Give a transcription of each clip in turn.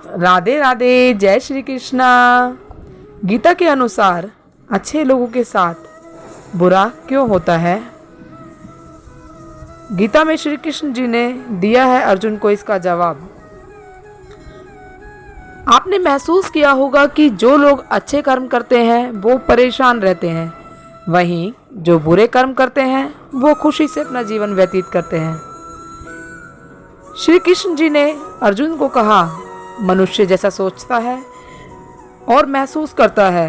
राधे राधे, जय श्री कृष्णा। गीता के अनुसार अच्छे लोगों के साथ बुरा क्यों होता है? गीता में श्री कृष्ण जी ने दिया है अर्जुन को इसका जवाब। आपने महसूस किया होगा कि जो लोग अच्छे कर्म करते हैं वो परेशान रहते हैं, वहीं जो बुरे कर्म करते हैं वो खुशी से अपना जीवन व्यतीत करते हैं। श्री कृष्ण जी ने अर्जुन को कहा, मनुष्य जैसा सोचता है और महसूस करता है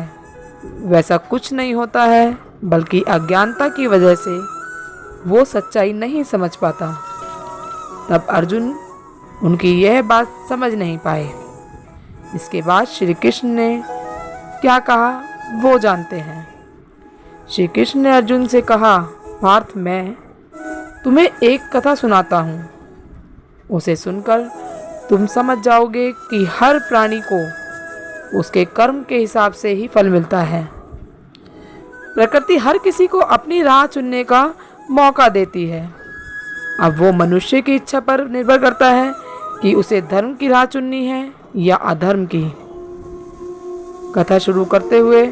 वैसा कुछ नहीं होता है, बल्कि अज्ञानता की वजह से वो सच्चाई नहीं समझ पाता। तब अर्जुन उनकी यह बात समझ नहीं पाए। इसके बाद श्री कृष्ण ने क्या कहा वो जानते हैं। श्री कृष्ण ने अर्जुन से कहा, पार्थ मैं तुम्हें एक कथा सुनाता हूँ, उसे सुनकर तुम समझ जाओगे कि हर प्राणी को उसके कर्म के हिसाब से ही फल मिलता है। प्रकृति हर किसी को अपनी राह चुनने का मौका देती है। अब वो मनुष्य की इच्छा पर निर्भर करता है कि उसे धर्म की राह चुननी है या अधर्म की। कथा शुरू करते हुए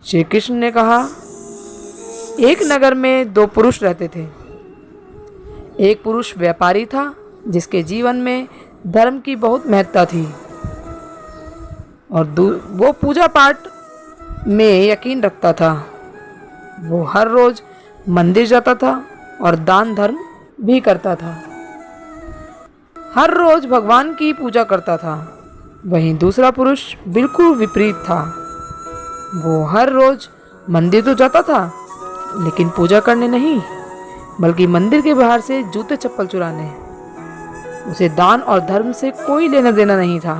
श्री कृष्ण ने कहा, एक नगर में दो पुरुष रहते थे। एक पुरुष व्यापारी था जिसके जीवन में धर्म की बहुत महत्ता थी और वो पूजा पाठ में यकीन रखता था। वो हर रोज मंदिर जाता था और दान धर्म भी करता था। हर रोज भगवान की पूजा करता था। वहीं दूसरा पुरुष बिल्कुल विपरीत था। वो हर रोज मंदिर तो जाता था, लेकिन पूजा करने नहीं, बल्कि मंदिर के बाहर से जूते चप्पल चुराने। उसे दान और धर्म से कोई लेना देना नहीं था।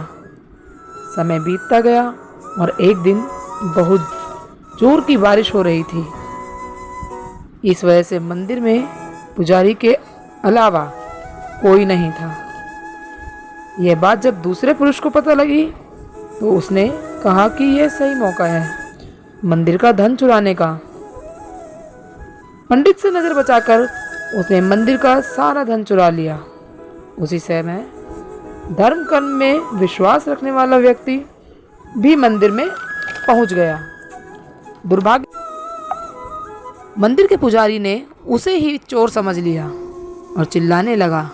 समय बीतता गया और एक दिन बहुत जोर की बारिश हो रही थी। इस वजह से मंदिर में पुजारी के अलावा कोई नहीं था। यह बात जब दूसरे पुरुष को पता लगी तो उसने कहा कि यह सही मौका है मंदिर का धन चुराने का। पंडित से नजर बचाकर उसने मंदिर का सारा धन चुरा लिया। उसी समय धर्म कर्म में विश्वास रखने वाला व्यक्ति भी मंदिर में पहुंच गया। दुर्भाग्य, मंदिर के पुजारी ने उसे ही चोर समझ लिया और चिल्लाने लगा।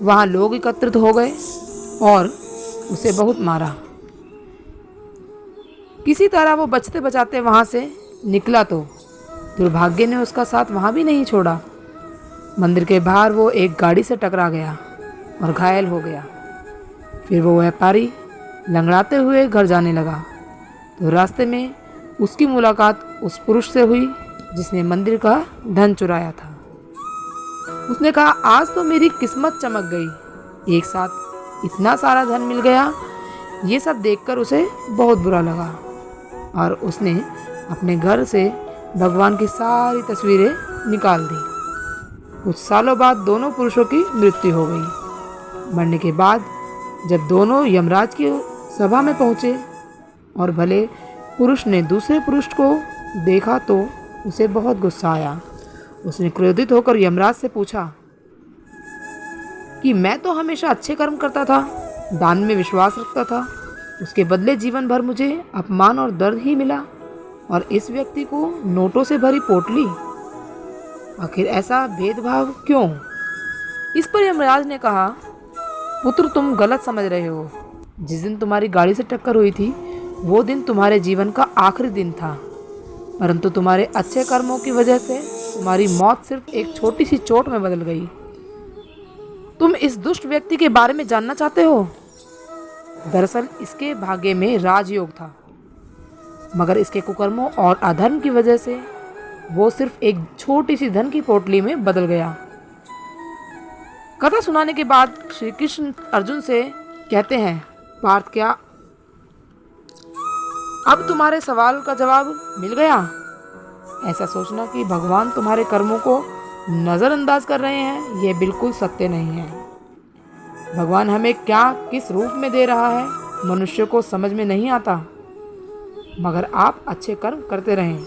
वहां लोग एकत्रित हो गए और उसे बहुत मारा। किसी तरह वो बचते बचाते वहां से निकला तो दुर्भाग्य ने उसका साथ वहां भी नहीं छोड़ा। मंदिर के बाहर वो एक गाड़ी से टकरा गया और घायल हो गया। फिर वो व्यापारी लंगड़ाते हुए घर जाने लगा तो रास्ते में उसकी मुलाकात उस पुरुष से हुई जिसने मंदिर का धन चुराया था। उसने कहा, आज तो मेरी किस्मत चमक गई, एक साथ इतना सारा धन मिल गया। ये सब देखकर उसे बहुत बुरा लगा और उसने अपने घर से भगवान की सारी तस्वीरें निकाल दी। कुछ सालों बाद दोनों पुरुषों की मृत्यु हो गई। मरने के बाद जब दोनों यमराज की सभा में पहुंचे और भले पुरुष ने दूसरे पुरुष को देखा तो उसे बहुत गुस्सा आया। उसने क्रोधित होकर यमराज से पूछा कि मैं तो हमेशा अच्छे कर्म करता था, दान में विश्वास रखता था, उसके बदले जीवन भर मुझे अपमान और दर्द ही मिला, और इस व्यक्ति को नोटों से भरी पोटली। आखिर ऐसा भेदभाव क्यों? इस पर यमराज ने कहा, पुत्र तुम गलत समझ रहे हो। जिस दिन तुम्हारी गाड़ी से टक्कर हुई थी वो दिन तुम्हारे जीवन का आखिरी दिन था, परंतु तुम्हारे अच्छे कर्मों की वजह से तुम्हारी मौत सिर्फ एक छोटी सी चोट में बदल गई। तुम इस दुष्ट व्यक्ति के बारे में जानना चाहते हो? दरअसल इसके भाग्य में राजयोग था, मगर इसके कुकर्मों और अधर्म की वजह से वो सिर्फ एक छोटी सी धन की पोटली में बदल गया। कथा सुनाने के बाद श्री कृष्ण अर्जुन से कहते हैं, पार्थ क्या अब तुम्हारे सवाल का जवाब मिल गया? ऐसा सोचना कि भगवान तुम्हारे कर्मों को नज़रअंदाज कर रहे हैं, यह बिल्कुल सत्य नहीं है। भगवान हमें क्या किस रूप में दे रहा है मनुष्य को समझ में नहीं आता, मगर आप अच्छे कर्म करते रहें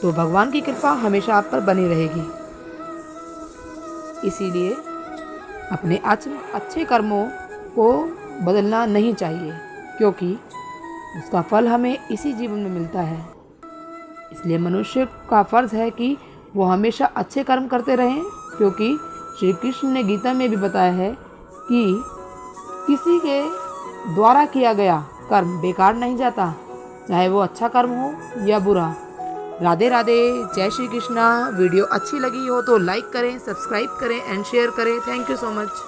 तो भगवान की कृपा हमेशा आप पर बनी रहेगी। इसीलिए अपने अच्छे कर्मों को बदलना नहीं चाहिए, क्योंकि उसका फल हमें इसी जीवन में मिलता है। इसलिए मनुष्य का फर्ज है कि वो हमेशा अच्छे कर्म करते रहें, क्योंकि श्री कृष्ण ने गीता में भी बताया है कि किसी के द्वारा किया गया कर्म बेकार नहीं जाता, चाहे वो अच्छा कर्म हो या बुरा। राधे राधे, जय श्री कृष्णा। वीडियो अच्छी लगी हो तो लाइक करें, सब्सक्राइब करें एंड शेयर करें। Thank you so much.